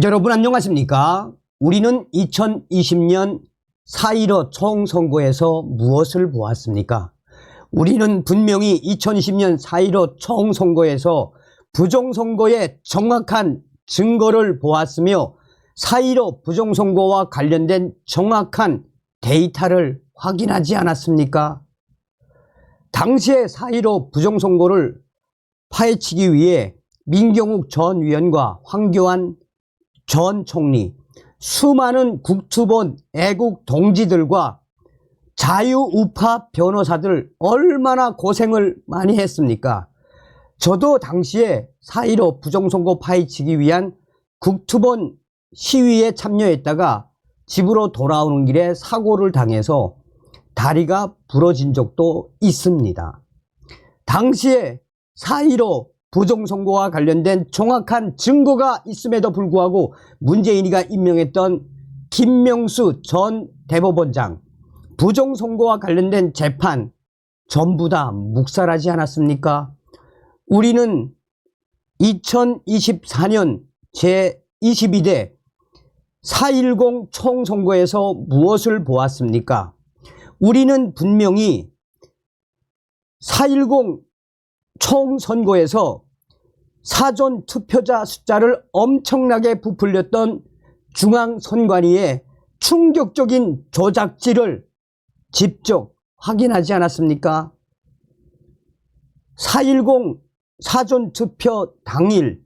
여러분 안녕하십니까? 우리는 2020년 4.15 총선거에서 무엇을 보았습니까? 우리는 분명히 2020년 4.15 총선거에서 부정선거의 정확한 증거를 보았으며 4.15 부정선거와 관련된 정확한 데이터를 확인하지 않았습니까? 당시에 4.15 부정선거를 파헤치기 위해 민경욱 전 위원과 황교안 전 총리, 수많은 국투본 애국 동지들과 자유우파 변호사들 얼마나 고생을 많이 했습니까? 저도 당시에 4.15 부정선거 파헤치기 위한 국투본 시위에 참여했다가 집으로 돌아오는 길에 사고를 당해서 다리가 부러진 적도 있습니다. 당시에 4.15 부정선거와 관련된 정확한 증거가 있음에도 불구하고 문재인이가 임명했던 김명수 전 대법원장, 부정선거와 관련된 재판 전부 다 묵살하지 않았습니까? 우리는 2024년 제22대 4.10 총선거에서 무엇을 보았습니까? 우리는 분명히 4.10 총선거에서 사전 투표자 숫자를 엄청나게 부풀렸던 중앙선관위의 충격적인 조작질을 직접 확인하지 않았습니까? 4.10 사전투표 당일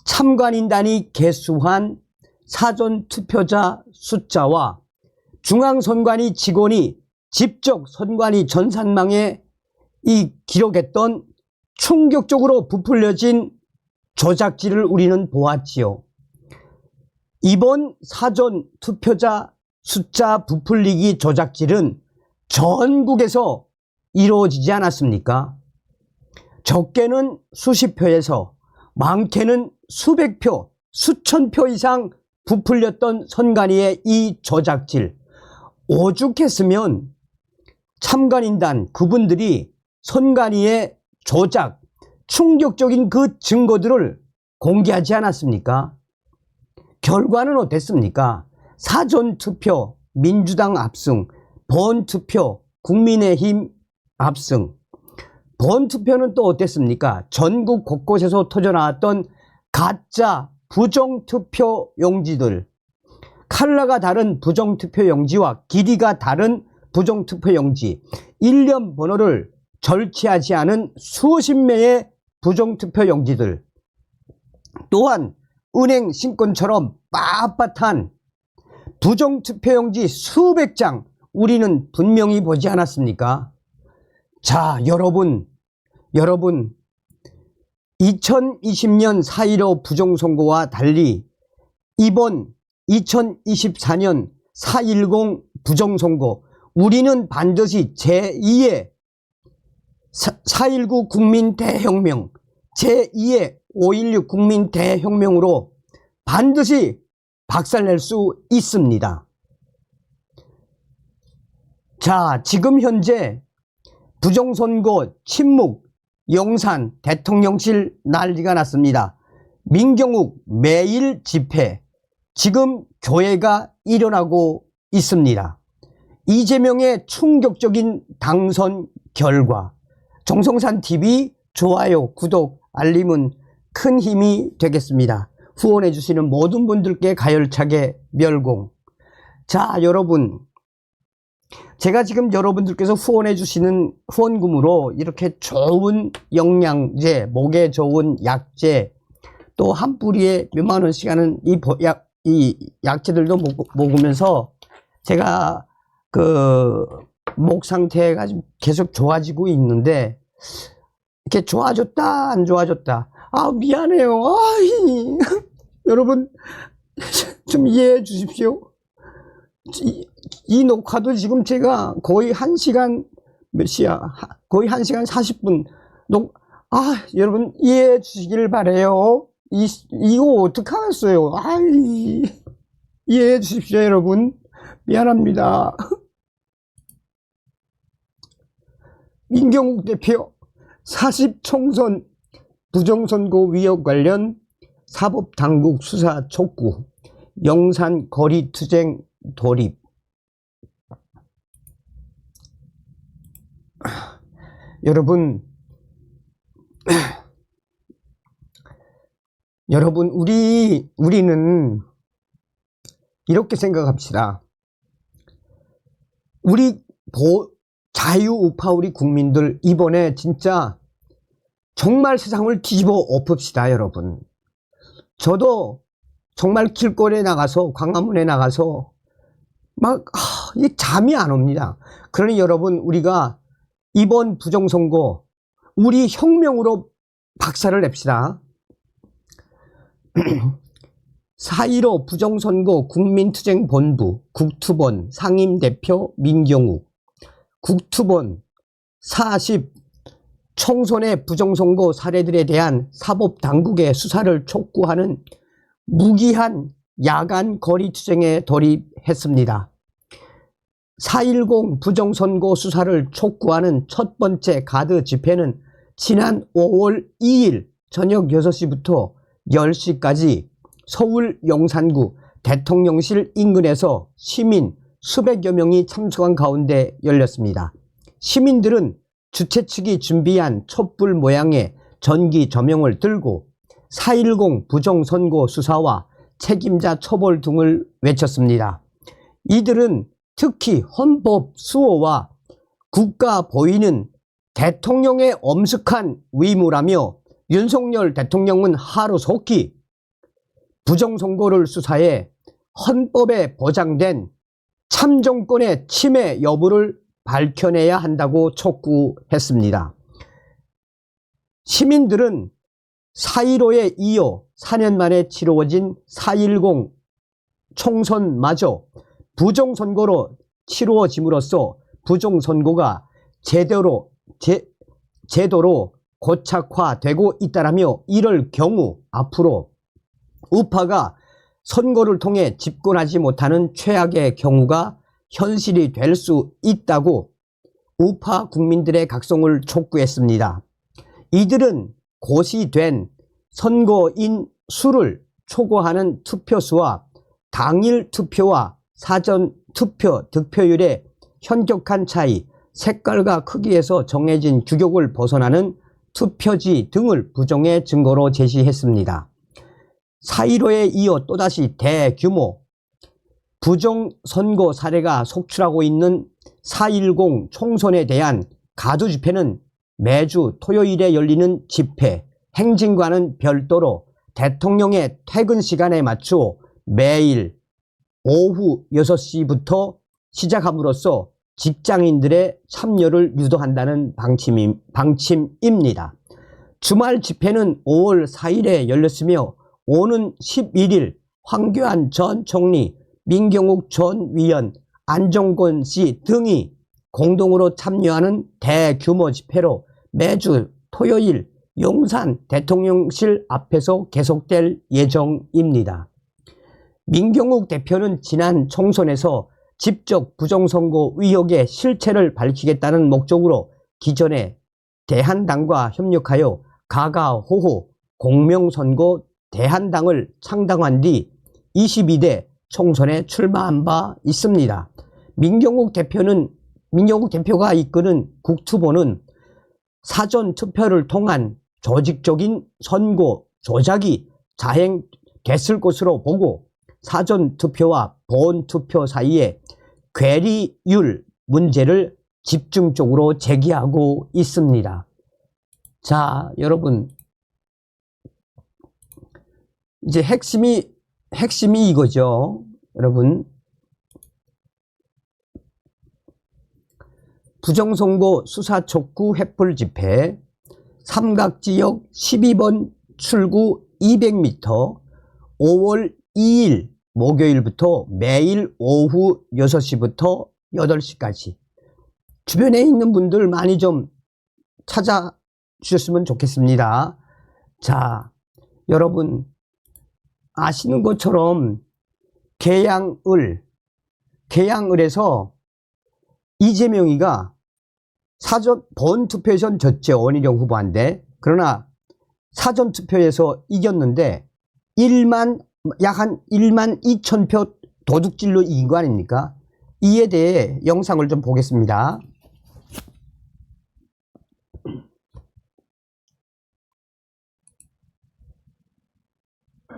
참관인단이 개수한 사전투표자 숫자와 중앙선관위 직원이 직접 선관위 전산망에 기록했던 충격적으로 부풀려진 조작질을 우리는 보았지요. 이번 사전 투표자 숫자 부풀리기 조작질은 전국에서 이루어지지 않았습니까? 적게는 수십 표에서 많게는 수백 표, 수천 표 이상 부풀렸던 선관위의 이 조작질, 오죽했으면 참관인단 그분들이 선관위의 조작, 충격적인 그 증거들을 공개하지 않았습니까? 결과는 어땠습니까? 사전투표 민주당 압승, 본투표 국민의힘 압승. 본투표는 또 어땠습니까? 전국 곳곳에서 터져나왔던 가짜 부정투표 용지들, 컬러가 다른 부정투표 용지와 길이가 다른 부정투표 용지, 일련 번호를 절취하지 않은 수십 매의 부정투표 용지들, 또한 은행 신권처럼 빳빳한 부정투표 용지 수백 장 우리는 분명히 보지 않았습니까? 자, 여러분 2020년 4.15 부정선거와 달리 이번 2024년 4.10 부정선거, 우리는 반드시 제2의 4.19 국민대혁명, 제2의 5.16 국민대혁명으로 반드시 박살낼 수 있습니다. 자, 지금 현재 부정선거 침묵, 용산 대통령실 난리가 났습니다. 민경욱 매일 집회, 지금 교회가 일어나고 있습니다. 이재명의 충격적인 당선 결과, 정성산TV 좋아요, 구독, 알림은 큰 힘이 되겠습니다. 후원해 주시는 모든 분들께 가열차게 멸공. 자, 여러분, 제가 지금 여러분들께서 후원해 주시는 후원금으로 이렇게 좋은 영양제, 목에 좋은 약제, 또 한 뿌리에 몇만 원씩 하는 이 약제들도 먹으면서 제가 목 상태가 계속 좋아지고 있는데, 이렇게 좋아졌다 안 좋아졌다, 아 미안해요. 여러분 좀 이해해 주십시오. 이 녹화도 지금 제가 거의 1시간 몇 시야? 거의 1시간 40분 여러분 이해해 주시길 바래요. 이거 어떡하겠어요. 이해해 주십시오, 여러분. 미안합니다. 민경욱 대표 40총선 부정선거 위협 관련 사법당국 수사 촉구, 영산 거리투쟁 돌입. 여러분, 우리는 이렇게 생각합시다. 우리 자유우파 우리 국민들 이번에 진짜 정말 세상을 뒤집어 엎읍시다, 여러분. 저도 정말 길거리에 나가서 광화문에 나가서 막 이 잠이 안 옵니다. 그러니 여러분, 우리가 이번 부정선거 우리 혁명으로 박살을 냅시다. 4.15 부정선거 국민투쟁본부 국투본 상임대표 민경욱, 국투본 40 총선의 부정선거 사례들에 대한 사법당국의 수사를 촉구하는 무기한 야간 거리투쟁에 돌입했습니다. 4.10 부정선거 수사를 촉구하는 첫 번째 가드 집회는 지난 5월 2일 저녁 6시부터 10시까지 서울 용산구 대통령실 인근에서 시민 수백여 명이 참석한 가운데 열렸습니다. 시민들은 주최 측이 준비한 촛불 모양의 전기 조명을 들고 4.10 부정선거 수사와 책임자 처벌 등을 외쳤습니다. 이들은 특히 헌법 수호와 국가 보위는 대통령의 엄숙한 의무라며 윤석열 대통령은 하루속히 부정선거를 수사해 헌법에 보장된 참정권의 침해 여부를 밝혀내야 한다고 촉구했습니다. 시민들은 4.15에 이어 4년 만에 치루어진 4.10 총선마저 부정선거로 치루어짐으로써 부정선거가 제도로 고착화되고 있다라며 이럴 경우 앞으로 우파가 선거를 통해 집권하지 못하는 최악의 경우가 현실이 될 수 있다고 우파 국민들의 각성을 촉구했습니다. 이들은 고시된 선거인 수를 초과하는 투표수와 당일 투표와 사전 투표 득표율의 현격한 차이, 색깔과 크기에서 정해진 규격을 벗어나는 투표지 등을 부정의 증거로 제시했습니다. 4.15에 이어 또다시 대규모 부정선거 사례가 속출하고 있는 4.10 총선에 대한 가두 집회는 매주 토요일에 열리는 집회, 행진과는 별도로 대통령의 퇴근 시간에 맞추어 매일 오후 6시부터 시작함으로써 직장인들의 참여를 유도한다는 방침입니다. 주말 집회는 5월 4일에 열렸으며 오는 11일 황교안 전 총리, 민경욱 전 위원, 안종권 씨 등이 공동으로 참여하는 대규모 집회로 매주 토요일 용산 대통령실 앞에서 계속될 예정입니다. 민경욱 대표는 지난 총선에서 직접 부정선거 의혹의 실체를 밝히겠다는 목적으로 기존의 대한당과 협력하여 가가호호 공명선거 대한당을 창당한 뒤 22대 총선에 출마한 바 있습니다. 민경욱 대표가 이끄는 국투본은 사전 투표를 통한 조직적인 선거 조작이 자행됐을 것으로 보고 사전 투표와 본 투표 사이의 괴리율 문제를 집중적으로 제기하고 있습니다. 자, 여러분, 이제 핵심이 이거죠. 여러분, 부정선거 수사 촉구 횃불 집회, 삼각지역 12번 출구 200m 5월 2일 목요일부터 매일 오후 6시부터 8시까지 주변에 있는 분들 많이 좀 찾아주셨으면 좋겠습니다. 자, 여러분 아시는 것처럼 계양을에서 이재명이가 사전 본투표에선 졌죠. 원희룡 후보한테. 그러나 사전투표에서 이겼는데 약 한 1만 2천 표 도둑질로 이긴 거 아닙니까? 이에 대해 영상을 좀 보겠습니다.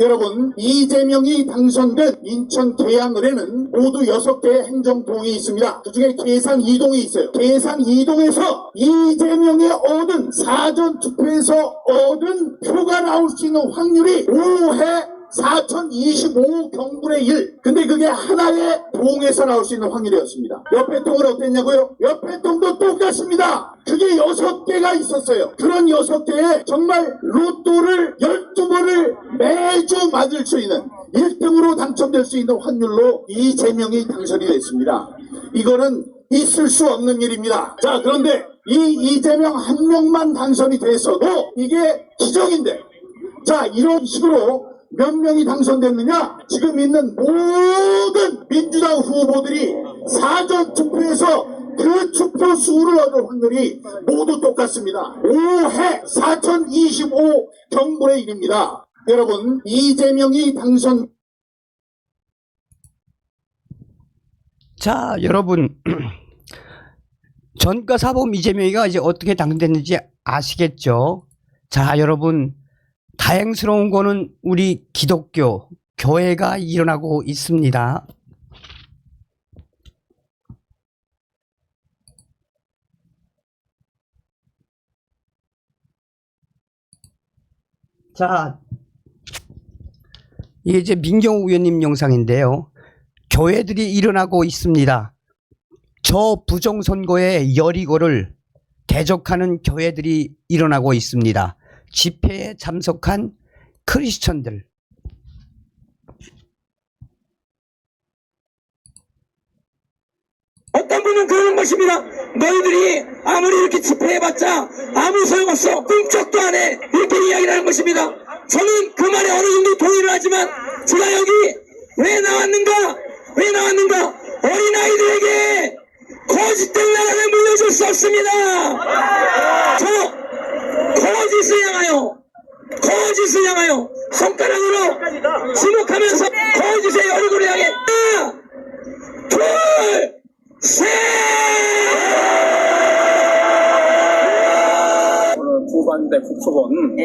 여러분, 이재명이 당선된 인천 계양을에는 모두 6개의 행정동이 있습니다. 그중에 계산 2동이 있어요. 계산 2동에서 이재명이 얻은 사전투표에서 얻은 표가 나올 수 있는 확률이 5회 4025경분의 1. 근데 그게 하나의 동에서 나올 수 있는 확률이었습니다. 옆에 동은 어땠냐고요? 옆에 동도 똑같습니다. 그게 6개가 있었어요. 그런 6개에 정말 로또를 12번을 매주 맞을 수 있는 1등으로 당첨될 수 있는 확률로 이재명이 당선이 됐습니다. 이거는 있을 수 없는 일입니다. 자, 그런데 이 이재명 한 명만 당선이 됐어도 이게 기적인데, 자, 이런 식으로 몇 명이 당선됐느냐? 지금 있는 모든 민주당 후보들이 사전투표에서 그 투표 수를 얻을 확률이 모두 똑같습니다. 5회 4025경분의 1입니다. 여러분, 이재명이 당선. 자, 여러분, 전과사범 이재명이가 이제 어떻게 당선됐는지 아시겠죠? 자, 여러분, 다행스러운 거는 우리 기독교 교회가 일어나고 있습니다. 자, 이게 이제 민경욱 의원님 영상인데요. 교회들이 일어나고 있습니다. 저 부정선거의 열이고를 대적하는 교회들이 일어나고 있습니다. 집회에 참석한 크리스천들. 어떤 분은 그러는 것입니다. 너희들이 아무리 이렇게 집회해봤자 아무 소용없어. 꿈쩍도 안 해. 이렇게 이야기를 하는 것입니다. 저는 그 말에 어느 정도 동의를 하지만 제가 여기 왜 나왔는가? 어린아이들에게 거짓된 나라를 물려줄 수 없습니다. 저 거짓을 향하여 손가락으로 지목하면서 거짓의 얼굴을 향해 하나, 둘, 셋! 구반대 국수본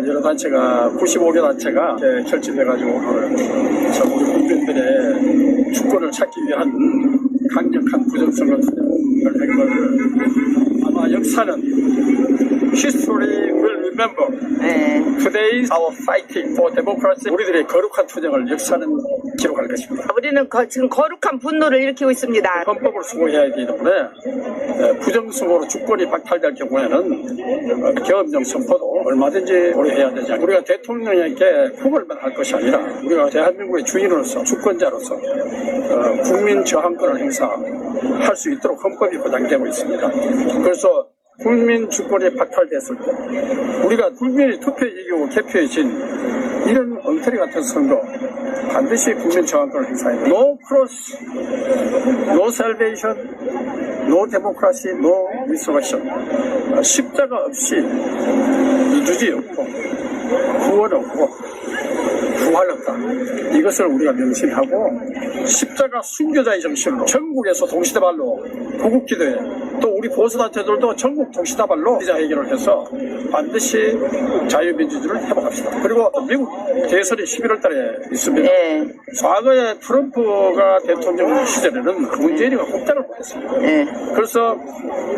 여러 단체가 95개 단체가 결집해가지고 우리 국민들의 주권을 찾기 위한 강력한 부정선거 투쟁을 한 것을 아마 역사는 History will remember. Today is our fighting for democracy. 우리들의 거룩한 투쟁을 역사는 기록할 것입니다. 우리는 지금 거룩한 분노를 일으키고 있습니다. 헌법을 수호해야 되기 때문에 부정선거로 주권이 박탈될 경우에는 계엄령 선포도 얼마든지 우리 해야 되지 않습니까? 우리가 대통령에게 구걸만 할 것이 아니라 우리가 대한민국의 주인으로서 주권자로서 국민 저항권을 행사할 수 있도록 헌법이 보장되고 있습니다. 그래서 국민 주권이 박탈됐을 때 우리가 국민이 투표에 이기고 개표에 진 이런 엉터리 같은 선거 반드시 국민 저항권을 행사해야 됩니다. No cross, no salvation, no democracy, no resurrection. 십자가 없이 민주주의 없고 구원 없고 부활 없다. 이것을 우리가 명심하고 십자가 순교자의 정신으로 전국에서 동시다발로 구국기도회 또 우리 보수단체들도 전국 동시다발로 기자회견을 해서 반드시 자유민주주의를 회복합시다. 그리고 미국 대선이 11월 달에 있습니다. 과거에 트럼프가 대통령 시절에는 문재인이가 꼼짝을 못했습니다. 그래서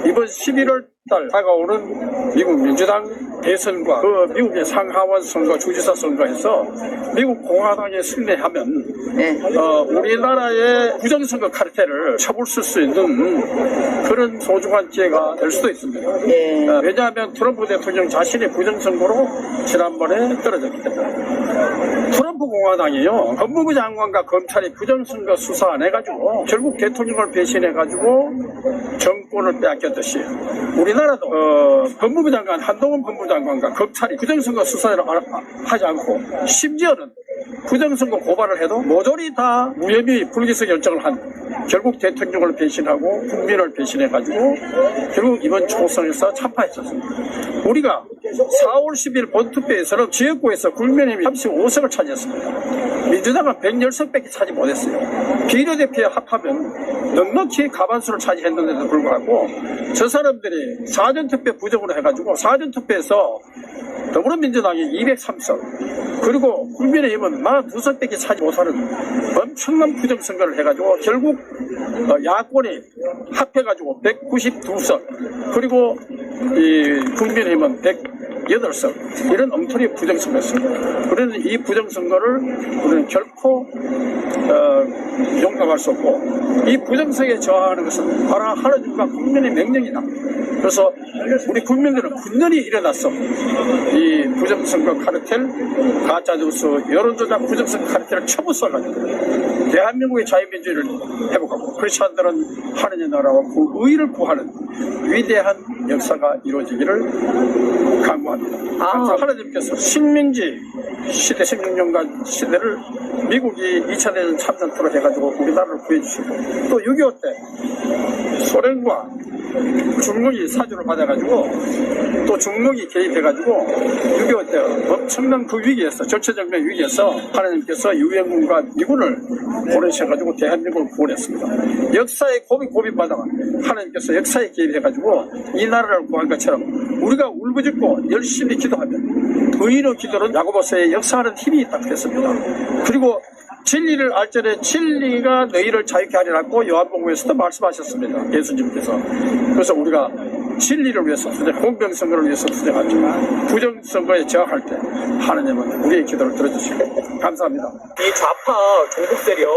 이번 11월 달 다가오는 미국 민주당 대선과 그 미국의 상하원 선거, 주지사 선거에서 미국 공화당에 승리하면 우리나라의 부정선거 카르텔을 쳐부술 수 있는 그런 소중한 기회가 될 수도 있습니다. 왜냐하면 트럼프 대통령 자신이 부정선거로 지난번에 떨어졌기 때문에. 트럼프 공화당이요, 법무부 장관과 검찰이 부정선거 수사 안 해가지고 결국 대통령을 배신해가지고 정권을 빼앗겼듯이 우리나라도 법무부 장관, 한동훈 법무부 장관과 검찰이 부정선거 수사를 하지 않고 심지어는 부정선거 고발을 해도 모조리 다 무혐의 불기소 결정을 한 결국 대통령을 배신하고 국민을 배신해가지고 결국 이번 총선에서 참패했었습니다. 우리가 4월 10일 본투표에서는 지역구에서 국민의힘이 35석을 차지했습니다. 민주당은 110석밖에 차지 못했어요. 비례대표에 합하면 넉넉히 과반수를 차지했는데도 불구하고 저 사람들이 사전투표 부정으로 해가지고 사전투표에서 더불어민주당이 203석 그리고 국민의힘은 42석밖에 차지 못하는 엄청난 부정선거를 해가지고 결국 야권이 합해가지고 192석 그리고 이 국민의힘은 108석 이런 엉터리 부정선거였습니다. 그래서 이 부정선거를 우리는 결코 용납할 수 없고 이 부정선거에 저항하는 것은 바로 하나님과 국민의 명령이다. 그래서 우리 국민들은 분열이 일어났어. 이 부정선거 카르텔, 가짜뉴스, 여론조작 부정선거 카르텔을 처분해가지고 대한민국의 자유민주주의를 회복하고 크리스천들은 하느님 나라와 그 의를 구하는 위대한 역사가 이루어지기를 간구합니다. 하나님께서 식민지 시대 16년간 시대를 미국이 2차 대전 참전투로 해가지고 우리나라를 구해주시고 또 6.25 때 소련과 중국이 사주를 받아가지고 또 중국이 개입해가지고 6.25 때 엄청난 그 위기에서 전체적인 위기에서 하나님께서 유엔군과 미군을 보내셔가지고 대한민국을 구원했습니다. 역사의 고비고비마다 하나님께서 역사에 개입해가지고 이 나라를 구한 것처럼 우리가 울부짖고 열심히 기도하면 의인의 기도는 야고보서에 역사하는 힘이 있다고 했습니다. 그리고 진리를 알전에 진리가 너희를 자유케 하리라고 요한복음에서도 말씀하셨습니다. 예수님께서. 그래서 우리가 진리를 위해서 투쟁, 공평선거를 위해서 투쟁하지만 부정선거에 저항할 때 하나님은 우리의 기도를 들어주시고 감사합니다. 이 좌파 종북 세력,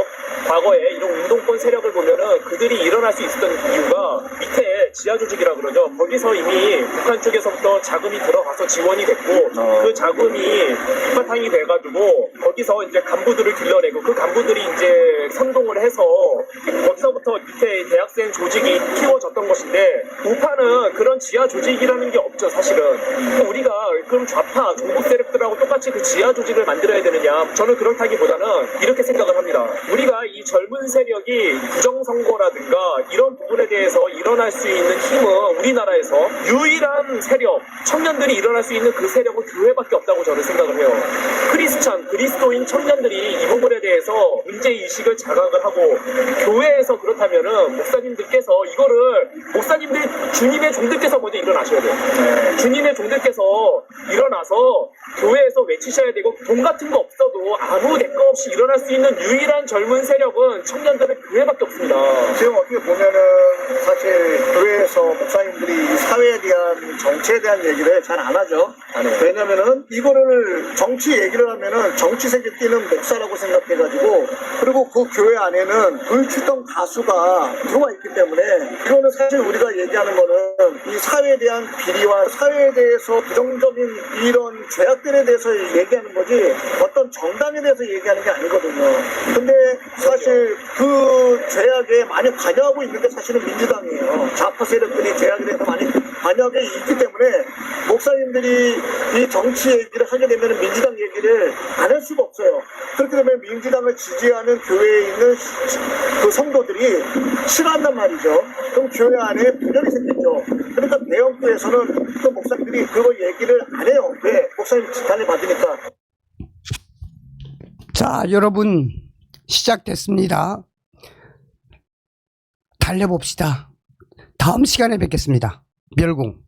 과거에 이런 운동권 세력을 보면은 그들이 일어날 수 있었던 이유가 밑에 지하 조직이라 그러죠. 거기서 이미 북한 쪽에서부터 자금이 들어가서 지원이 됐고 그 자금이 밑바탕이 돼가지고 거기서 이제 간부들을 길러내고 그 간부들이 이제 선동을 해서 거기서부터 밑에 대학생 조직이 키워졌던 것인데 우파는 그런 지하 조직이라는 게 없죠, 사실은. 우리가 그럼 좌파 종북 세력들하고 똑같이 그 지하 조직을 만들어야 되느냐? 저는 그렇다기보다는 이렇게 생각을 합니다. 우리가 이 젊은 세력이 부정선거라든가 이런 부분에 대해서 일어날 수 있는 힘은 우리나라에서 유일한 세력, 청년들이 일어날 수 있는 그 세력은 교회밖에 없다고 저는 생각을 해요. 크리스찬, 그리스도인 청년들이 이 부분에 대해서 문제의식을 자각을 하고 교회에서 그렇다면은 목사님들께서 이거를 목사님들 주님의 종들께서 먼저 일어나셔야 돼요. 주님의 종들께서 일어나서 교회에서 외치셔야 되고 돈 같은 거 없어도 아무 대가 없이 일어날 수 있는 유일한 젊은 세력은 청년들의 교회밖에 없습니다. 지금 어떻게 보면은 사실 교회에서 목사님들이 이 사회에 대한 정치에 대한 얘기를 잘 안 하죠. 왜냐면은 이거를 정치 얘기를 하면은 정치색이 띄는 목사라고 생각해가지고 그리고 그 교회 안에는 불출동 다수가 들어와 있기 때문에 이거는 사실 우리가 얘기하는 거는 이 사회에 대한 비리와 사회에 대해서 부정적인 이런 죄악들에 대해서 얘기하는 거지 어떤 정당에 대해서 얘기하는 게 아니거든요. 근데 사실 그 죄악에 많이 관여하고 있는 게 사실은 민주당이에요. 좌파 세력들이 죄악에 대해서 많이 관여하고 있기 때문에 목사님들이 이 정치 얘기를 하게 되면 민주당 얘기를 안 할 수가 없어요. 그렇게 되면 민주당을 지지하는 교회에 있는 그 성도들이 싫어한단 말이죠. 그럼 교회 안에 분열이 생기죠. 그러니까 대형교회에서는 그 목사님들이 그걸 얘기를 안 해요. 왜? 목사님 지탄을 받으니까. 자, 여러분 시작됐습니다. 달려봅시다. 다음 시간에 뵙겠습니다. 멸공.